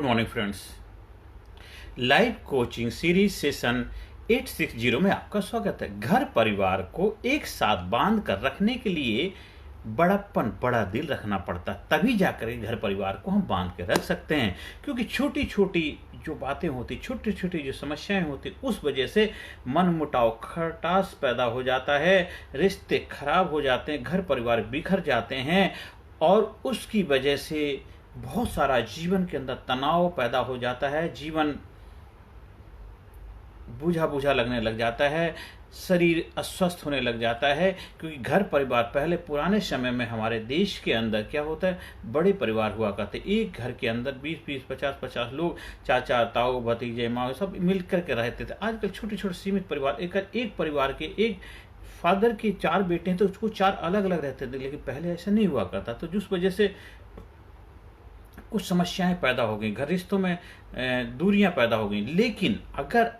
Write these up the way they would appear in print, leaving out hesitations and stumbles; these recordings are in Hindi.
Morning friends. Live coaching series session 860 में आपका स्वागत है। घर परिवार को एक साथ बांध कर रखने के लिए बड़ा दिल रखना पड़ता, तभी जाकर घर परिवार को हम बांध के रख सकते हैं। क्योंकि छोटी छोटी जो बातें होती, छोटी छोटी जो समस्याएं होती, उस वजह से मन मुटाव, खटास पैदा हो जाता है, रिश्ते खराब हो जाते हैं, घर परिवार बिखर जाते हैं और उसकी वजह से बहुत सारा जीवन के अंदर तनाव पैदा हो जाता है। जीवन बूझा बूझा लगने लग जाता है, शरीर अस्वस्थ होने लग जाता है। क्योंकि घर परिवार पहले पुराने समय में हमारे देश के अंदर क्या होता है, बड़े परिवार हुआ करते। एक घर के अंदर 20-20, 50-50 लोग, चाचा ताऊ भतीजे माँ सब मिल कर के रहते थे। आजकल छोटे छोटे सीमित परिवार, एक परिवार के एक फादर के 4 बेटे हैं तो उसको 4 अलग अलग रहते थे, लेकिन पहले ऐसा नहीं हुआ करता। तो जिस वजह से कुछ समस्याएं पैदा हो गई, घर रिश्तों में दूरियां पैदा हो गई। लेकिन अगर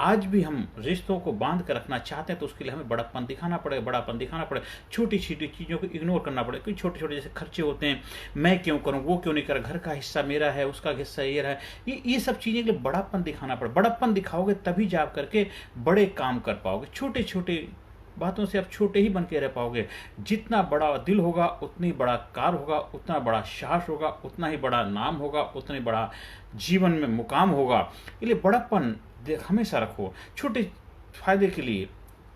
आज भी हम रिश्तों को बांध कर रखना चाहते हैं तो उसके लिए हमें बड़ापन दिखाना पड़ेगा। छोटी छोटी चीज़ों को इग्नोर करना पड़ेगा। क्योंकि छोटे छोटे जैसे खर्चे होते हैं, मैं क्यों करूं, वो क्यों नहीं कर, घर का हिस्सा मेरा है, उसका हिस्सा ये रहा है, ये सब चीज़ें के लिए बड़ापन दिखाना पड़ेगा। बड़ापन दिखाओगे तभी जा करके बड़े काम कर पाओगे। छोटे छोटे बातों से आप छोटे ही बन के रह पाओगे। जितना बड़ा दिल होगा उतनी बड़ा कार होगा, उतना बड़ा साहस होगा, उतना ही बड़ा नाम होगा, उतनी बड़ा जीवन में मुकाम होगा। इसलिए बड़ापन हमेशा रखो। छोटे फायदे के लिए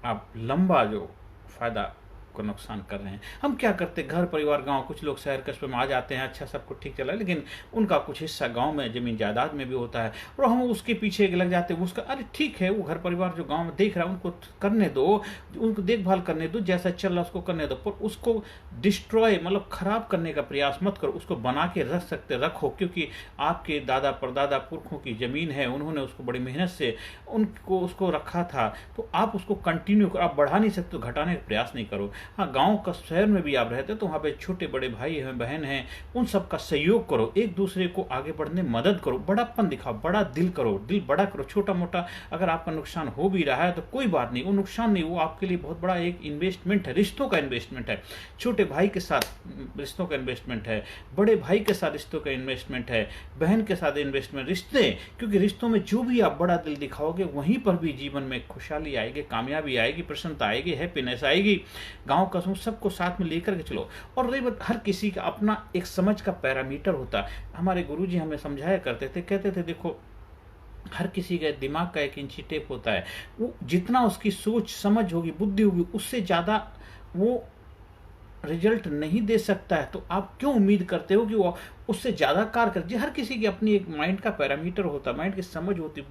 आप लंबा जो फायदा को नुकसान कर रहे हैं। हम क्या करते, घर परिवार गांव, कुछ लोग शहर कस्बे में आ जाते हैं, अच्छा सब कुछ ठीक चला, लेकिन उनका कुछ हिस्सा गांव में जमीन जायदाद में भी होता है और हम उसके पीछे लग जाते हैं। उसका अरे ठीक है, वो घर परिवार जो गांव में देख रहा है उनको करने दो, उनको देखभाल करने दो, जैसा चल रहा उसको करने दो, पर उसको डिस्ट्रॉय मतलब खराब करने का प्रयास मत करो। उसको बना के रख सकते रखो, क्योंकि आपके दादा परदादा पुरखों की जमीन है, उन्होंने उसको बड़ी मेहनत से उनको उसको रखा था, तो आप उसको कंटिन्यू करो। आप बढ़ा नहीं सकते, घटाने का प्रयास नहीं करो। हाँ, गांव का शहर में भी आप रहते तो वहाँ पे छोटे बड़े भाई हैं बहन हैं, उन सब का सहयोग करो, एक दूसरे को आगे बढ़ने मदद करो, बड़ापन दिखाओ, बड़ा दिल करो, दिल बड़ा करो। छोटा मोटा अगर आपका नुकसान हो भी रहा है तो कोई बात नहीं, वो नुकसान नहीं, वो आपके लिए बहुत बड़ा एक इन्वेस्टमेंट है, रिश्तों का इन्वेस्टमेंट है। छोटे भाई के साथ रिश्तों का इन्वेस्टमेंट है, बड़े भाई के साथ रिश्तों का इन्वेस्टमेंट है, बहन के साथ इन्वेस्टमेंट। रिश्ते, क्योंकि रिश्तों में जो भी आप बड़ा दिल दिखाओगे वहीं पर भी जीवन में खुशहाली आएगी, कामयाबी आएगी, प्रसन्नता आएगी, हैप्पीनेस आएगी। गाँव का सबको साथ में लेकर के चलो। और रही बात, हर किसी का अपना एक समझ का पैरामीटर होता है। हमारे गुरुजी हमें समझाया करते थे, कहते थे देखो, हर किसी के दिमाग का एक इंची टेप होता है। वो जितना उसकी सोच समझ होगी, बुद्धि होगी, उससे ज्यादा वो रिजल्ट नहीं दे सकता है। तो आप क्यों उम्मीद करते हो कि वो उससे ज्यादा कार्य कर। हर किसी की अपनी एक माइंड का पैरामीटर होता है, माइंड की समझ होती है,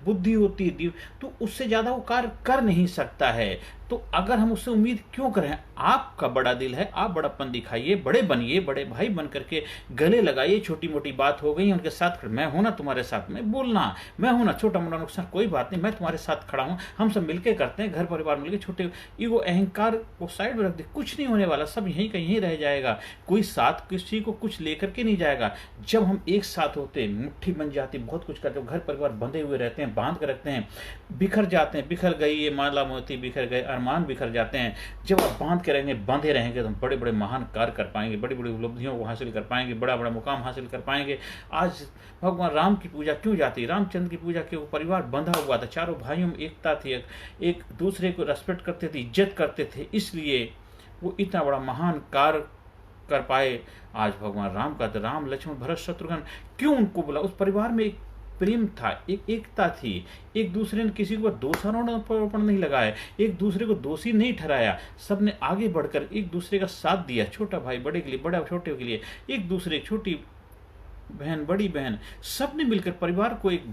बुद्धि होती है, तो उससे ज्यादा वो कार्य कर नहीं सकता है। तो अगर हम उससे उम्मीद क्यों करें, आपका बड़ा दिल है, आप बड़ापन दिखाइए, बड़े बनिए, बड़े भाई बन करके गले लगाइए। छोटी मोटी बात हो गई उनके साथ, मैं हूं ना तुम्हारे साथ में, बोलना मैं हूं ना, छोटा मोटा नुकसान कोई बात नहीं, मैं तुम्हारे साथ खड़ा हूं, हम सब मिलकर करते हैं, घर परिवार मिलकर। छोटे ईगो अहंकार को साइड में रख दे, कुछ नहीं होने वाला, सब यहीं का यहीं रह जाएगा। कोई साथ किसी को कुछ लेकर के नहीं जाएगा। जब हम एक साथ होते, मुट्ठी बन जाती, बहुत कुछ करते, घर परिवार बंधे हुए रहते हैं, बांध कर रखते हैं, बिखर जाते हैं, बिखर गई ये माला मोती, बिखर गए अरमान, बिखर जाते हैं। जब आप बांध के रहेंगे, बंधे रहेंगे, तो हम बड़े बड़े महान कार्य कर पाएंगे, बड़ी बड़ी उपलब्धियों को हासिल कर पाएंगे, बड़ा बड़ा मुकाम हासिल कर पाएंगे। आज भगवान राम की पूजा क्यों जाती, रामचंद्र की पूजा के वो परिवार बंधा हुआ था, चारों भाइयों में एकता थी, एक दूसरे को रेस्पेक्ट करते थे, इज्जत करते थे, इसलिए वो इतना बड़ा महान कार्य कर पाए। आज भगवान राम का, राम लक्ष्मण भरत शत्रुघ्न, क्यों उनको बोला, उस परिवार में एक प्रेम था, एक एकता थी, एक दूसरे ने किसी को दोषारोपण नहीं लगाया, एक दूसरे को दोषी नहीं ठहराया, सबने आगे बढ़कर एक दूसरे का साथ दिया। छोटा भाई बड़े के लिए, बड़ा छोटे के लिए, एक दूसरे, छोटी बहन बड़ी बहन, सबने मिलकर परिवार को एक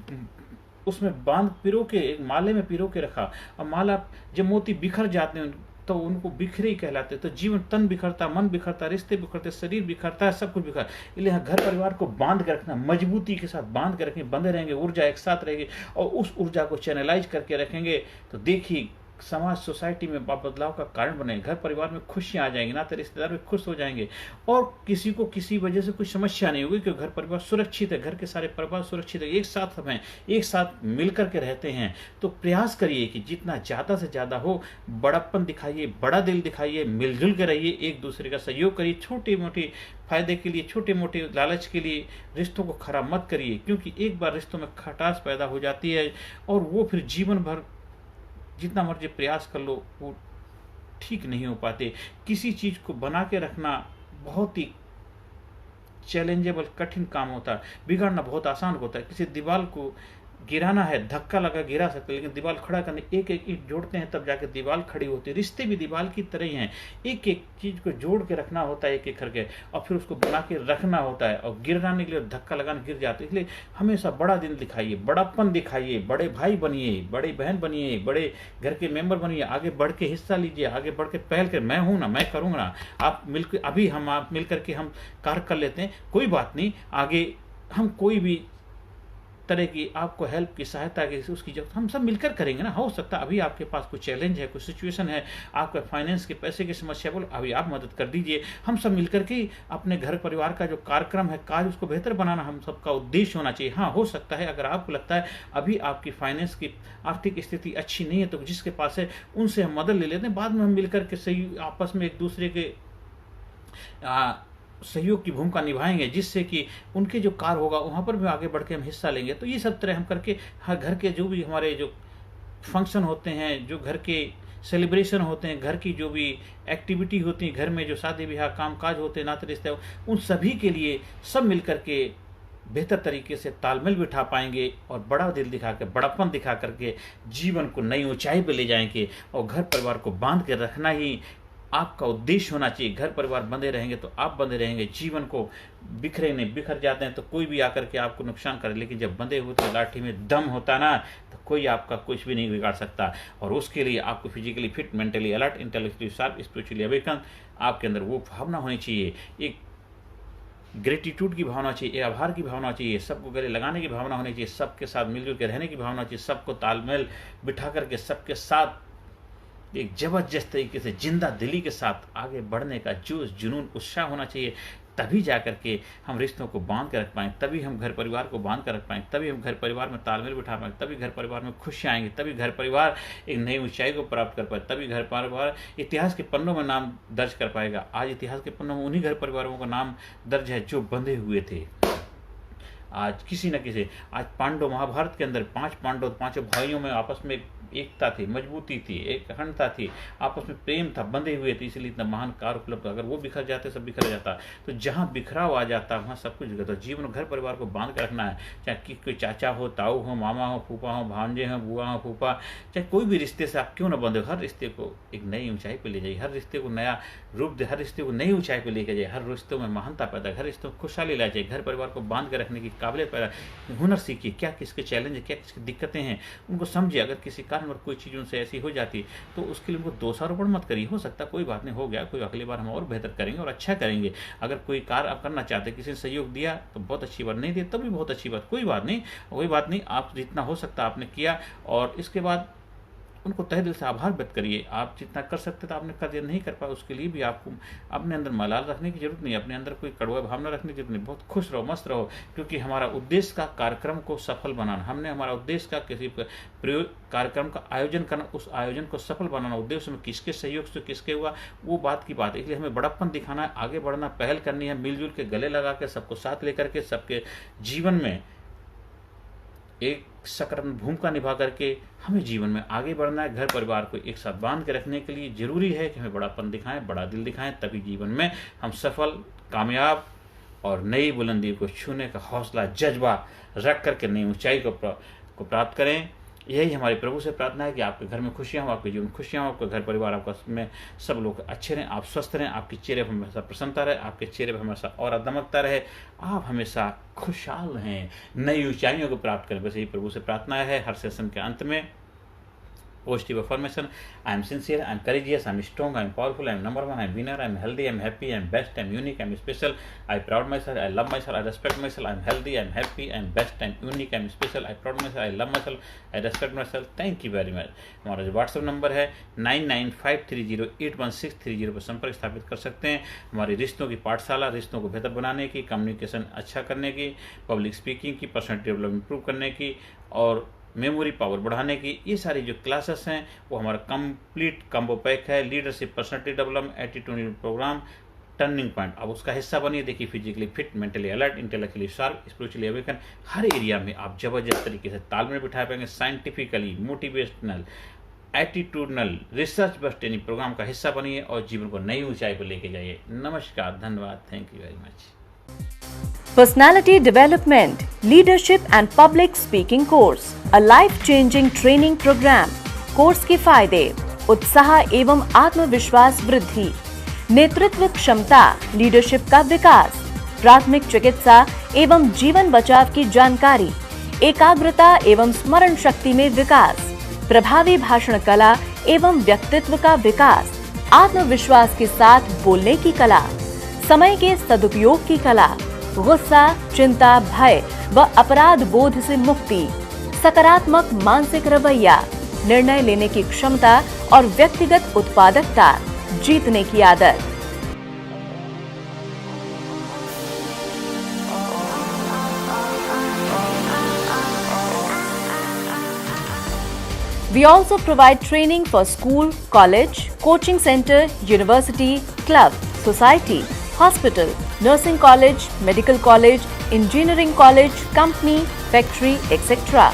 उसमें बांध पिरो के, एक माले में पिरो के रखा। और माला जब मोती बिखर जाते हैं तो उनको बिखरे ही कहलाते। तो जीवन, तन बिखरता, मन बिखरता, रिश्ते बिखरते, शरीर बिखरता है, सब कुछ बिखर। इसलिए घर परिवार को बांध कर रखना, मजबूती के साथ बांध कर रखेंगे, बंधे रहेंगे, ऊर्जा एक साथ रहेगी और उस ऊर्जा को चैनलाइज करके रखेंगे तो देखिए समाज सोसाइटी में बदलाव का कारण बने, घर परिवार में खुशियां आ जाएंगी, नाते रिश्तेदार भी खुश हो जाएंगे और किसी को किसी वजह से कोई समस्या नहीं होगी क्योंकि घर परिवार सुरक्षित है, घर के सारे परिवार सुरक्षित है, एक साथ हमें एक साथ मिलकर के रहते हैं। तो प्रयास करिए कि जितना ज़्यादा से ज़्यादा हो बड़प्पन दिखाइए, बड़ा दिल दिखाइए, मिलजुल के रहिए, एक दूसरे का सहयोग करिए, छोटी मोटी फायदे के लिए, छोटे मोटे लालच के लिए रिश्तों को खराब मत करिए क्योंकि एक बार रिश्तों में खटास पैदा हो जाती है और वो फिर जीवन भर जितना मर्जी प्रयास कर लो वो ठीक नहीं हो पाते। किसी चीज़ को बना के रखना बहुत ही चैलेंजेबल कठिन काम होता है, बिगाड़ना बहुत आसान होता है। किसी दीवार को गिराना है, धक्का लगा गिरा सकते हैं, लेकिन दीवार खड़ा करने एक एक ईंट जोड़ते हैं तब जाके दीवार खड़ी होती है। रिश्ते भी दीवार की तरह ही हैं, एक एक चीज़ को जोड़ के रखना होता है एक एक करके और फिर उसको बना के रखना होता है और गिराने के लिए धक्का लगाने गिर जाते हैं। इसलिए हमेशा बड़ा दिल दिखाइए, बड़ापन दिखाइए, बड़े भाई बनिए, बड़ी बहन बनिए, बड़े घर के मेंबर बनिए, आगे बढ़ के हिस्सा लीजिए, आगे बढ़ के पहल कर, मैं हूँ ना, मैं करूँगा ना, आप मिलकर अभी हम आप मिल करके हम कार्य कर लेते हैं, कोई बात नहीं, आगे हम कोई भी तरह की आपको हेल्प की सहायता की उसकी जरूरत हम सब मिलकर करेंगे ना। हो सकता है अभी आपके पास कोई चैलेंज है, कोई सिचुएशन है, आपका फाइनेंस के पैसे की समस्या, बोलो अभी आप मदद कर दीजिए। हम सब मिलकर के अपने घर परिवार का जो कार्यक्रम है, कार्य, उसको बेहतर बनाना हम सबका उद्देश्य होना चाहिए। हाँ, हो सकता है अगर आपको लगता है अभी आपकी फाइनेंस की आर्थिक स्थिति अच्छी नहीं है तो जिसके पास है उनसे हम मदद ले लेते हैं, बाद में हम मिलकर के सही आपस में एक दूसरे के सहयोग की भूमिका निभाएंगे जिससे कि उनके जो कार्य होगा वहाँ पर भी आगे बढ़ के हम हिस्सा लेंगे। तो ये सब तरह हम करके हर घर के जो भी हमारे जो फंक्शन होते हैं, जो घर के सेलिब्रेशन होते हैं, घर की जो भी एक्टिविटी होती है, घर में जो शादी ब्याह काम काज होते हैं, नाते रिश्ते, उन सभी के लिए सब मिल करके बेहतर तरीके से तालमेल बिठा पाएंगे और बड़ा दिल दिखा कर, बड़ापन दिखा करके जीवन को नई ऊंचाई पर ले जाएंगे। और घर परिवार को बांध के रखना ही आपका उद्देश्य होना चाहिए। घर परिवार बंधे रहेंगे तो आप बंधे रहेंगे, जीवन को बिखरे नहीं, बिखर जाते हैं तो कोई भी आकर के आपको नुकसान करे, लेकिन जब बंधे होते हैं लाठी में दम होता ना तो कोई आपका कुछ भी नहीं बिगाड़ सकता। और उसके लिए आपको physically fit, mentally alert, intellectually sharp, spiritually awaken, आपके अंदर वो भावना होनी चाहिए, एक ग्रेटिट्यूड की भावना चाहिए, आभार की भावना चाहिए, सबको गले लगाने की भावना होनी चाहिए, सबके साथ मिलजुल के रहने की भावना चाहिए, सबको तालमेल बिठा करके सबके साथ एक जबरदस्त तरीके से जिंदा दिली के साथ आगे बढ़ने का जोश, जुनून, उत्साह होना चाहिए। तभी जा करके हम रिश्तों को बांध कर रख पाएँ, तभी हम घर परिवार को बांध कर रख पाएँ, तभी हम घर परिवार में तालमेल बिठा पाएँ, तभी घर परिवार में खुशियाँ आएंगी, तभी घर परिवार एक नई ऊंचाई को प्राप्त कर पाए, तभी घर परिवार इतिहास के पन्नों में नाम दर्ज कर पाएगा। आज इतिहास के पन्नों में उन्हीं घर परिवारों का नाम दर्ज है जो बंधे हुए थे। आज किसी न किसी, आज पांडव महाभारत के अंदर 5 पांडव, 5 भाइयों में आपस में एकता थी, मजबूती थी, एक अखंडता थी, आपस में प्रेम था, बंधे हुए थे, इसलिए इतना महान कार्य उपलब्ध। अगर वो बिखर जाते, सब बिखर जाता, तो जहाँ बिखराव आ जाता वहाँ सब कुछ बिखरता। जीवन घर परिवार को बांध कर रखना है, चाहे कोई चाचा हो, ताऊ हो, मामा हो, फूफा हो, भांजे हो, बुआ हो, फूफा, चाहे कोई भी रिश्ते से आप क्यों न बंधे, हर रिश्ते को एक नई ऊंचाई पर ले जाइए, हर रिश्ते को नया रूप दे, हर रिश्ते को नई ऊंचाई पर लेके जाइए, हर रिश्तों में महानता पैदा, हर रिश्तों में खुशहाली ला जाए, घर परिवार को बांध कर रखने की काबिलियत पैदा, हुनर सीखिए, क्या किसके चैलेंज है, क्या किसकी दिक्कतें हैं, उनको समझिए। अगर किसी कारण कोई चीज़ उनसे ऐसी हो जाती तो उसके लिए उनको दोषारोपण मत करिए, हो सकता है कोई बात नहीं, हो गया, कोई अगली बार हम और बेहतर करेंगे और अच्छा करेंगे। अगर कोई कार्य आप करना चाहते, किसी ने सहयोग दिया तो बहुत अच्छी बात, नहीं दिया तब भी बहुत अच्छी बात, कोई बात नहीं, आप जितना हो सकता आपने किया और इसके बाद उनको तहे दिल से आभार व्यक्त करिए। आप जितना कर सकते थे आपने कर दिया, नहीं कर पाए उसके लिए भी आपको अपने अंदर मलाल रखने की जरूरत नहीं, अपने अंदर कोई कड़वा भावना रखने की जरूरत नहीं। बहुत खुश रहो, मस्त रहो, क्योंकि हमारा उद्देश्य का कार्यक्रम को सफल बनाना, हमने हमारा उद्देश्य का किसी प्रयोग कार्यक्रम का आयोजन करना, उस आयोजन को सफल बनाना, उद्देश्य में किसके सहयोग से किसके हुआ वो बात की बात है। इसलिए हमें बड़प्पन दिखाना है, आगे बढ़ना, पहल करनी है, मिलजुल के गले लगा के सबको साथ लेकर के सबके जीवन में एक सकारात्मक भूमिका निभा करके हमें जीवन में आगे बढ़ना है। घर परिवार को एक साथ बांध के रखने के लिए जरूरी है कि हमें बड़ापन दिखाएं, बड़ा दिल दिखाएं, तभी जीवन में हम सफल, कामयाब और नई बुलंदी को छूने का हौसला, जज्बा रख करके नई ऊंचाई को प्राप्त करें। यही हमारे प्रभु से प्रार्थना है कि आपके घर में खुशियाँ हो, आपके जीवन में खुशियाँ हो, आपके घर परिवार आपका में सब लोग अच्छे रहें, आप स्वस्थ रहें, आपके चेहरे पर हमेशा प्रसन्नता रहे, आपके चेहरे पर हमेशा और दमकता रहे, आप हमेशा खुशहाल रहें, नई ऊंचाइयों को प्राप्त करें। बस यही प्रभु से प्रार्थना है हर सेशन के अंत में। positive affirmation. I am sincere, I am courageous, I am strong, I am powerful, I am number one, I am winner, I am healthy, I am happy, I am best, I am unique, I am special. I proud myself, I love myself, I respect myself, I am healthy, I am happy, I am best, I am unique, I am special. I proud myself, I love myself, I respect myself. Thank you very much. हमारा जो व्हाट्सएप नंबर है 9953081630 पर संपर्क स्थापित कर सकते हैं। हमारी रिश्तों की पाठशाला, रिश्तों को बेहतर बनाने की, कम्युनिकेशन अच्छा करने की, पब्लिक स्पीकिंग की, पर्सनैलिटी डेवलपमेंट इंप्रूव करने की और मेमोरी पावर बढ़ाने की, ये सारी जो क्लासेस हैं वो हमारा कंप्लीट कॉम्बो पैक है। Leadership, personality development, attitude programme, turning point. अब उसका हिस्सा बनिए। देखिए, physically fit, mentally alert, intellectually sharp, spiritually awaken, हर एरिया में आप जबरदस्त तरीके से तालमेल बिठा पाएंगे। Scientifically, motivational, attitudinal, research based training programme का हिस्सा बनिए और जीवन को नई ऊंचाई पर लेके जाइए। नमस्कार, धन्यवाद, thank you very much. Personality Development, Leadership and Public Speaking Course, a life-changing training program. Course के फायदे: उत्साह एवं आत्मविश्वास वृद्धि, नेतृत्व क्षमता, लीडरशिप का विकास, प्राथमिक चिकित्सा एवं जीवन बचाव की जानकारी, एकाग्रता एवं स्मरण शक्ति में विकास, प्रभावी भाषण कला एवं व्यक्तित्व का विकास, आत्मविश्वास के साथ बोलने की कला, समय के सदुपयोग की कला, गुस्सा, चिंता, भय व अपराध बोध से मुक्ति, सकारात्मक मानसिक रवैया, निर्णय लेने की क्षमता और व्यक्तिगत उत्पादकता, जीतने की आदत। We also provide training for school, college, coaching center, university, club, society, hospital, nursing college, medical college, engineering college, company, factory, etc.